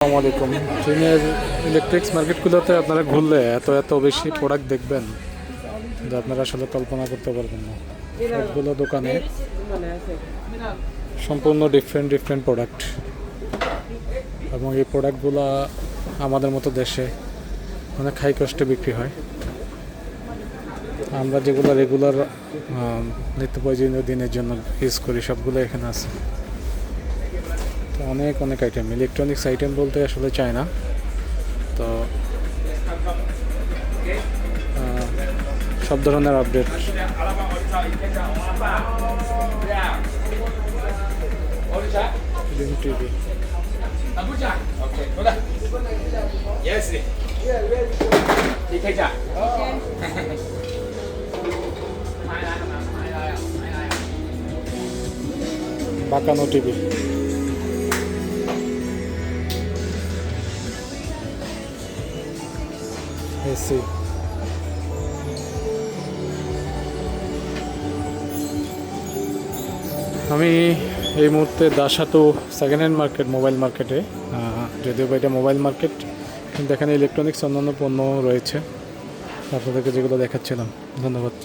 আসসালামু আলাইকুম। চীনের ইলেকট্রিক্স মার্কেটগুলোতে আপনারা ঘুরলে এত বেশি প্রোডাক্ট দেখবেন যে আপনারা আসলে কল্পনা করতে পারবেন না। সবগুলো দোকানে সম্পূর্ণ ডিফারেন্ট প্রোডাক্ট, এবং এই প্রোডাক্টগুলো আমাদের মতো দেশে অনেক হাই কস্টে বিক্রি হয়। আমরা যেগুলো রেগুলার নিত্য প্রয়োজনীয় দিনের জন্য ইউজ করি সবগুলো এখানে আছে। অনেক আইটেম, ইলেকট্রনিক্স আইটেম বলতে আসলে চায় না। তো সব ধরনের আপডেট। টিভি বাঁকানো টিভি, এসি, আমি এই মুহূর্তে দাসাতো সেকেন্ড হ্যান্ড মার্কেট, মোবাইল মার্কেটে। যদিও বা এটা মোবাইল মার্কেট, কিন্তু এখানে ইলেকট্রনিক্স অন্যান্য পণ্য রয়েছে আপনাদেরকে যেগুলো দেখাচ্ছিলাম। ধন্যবাদ।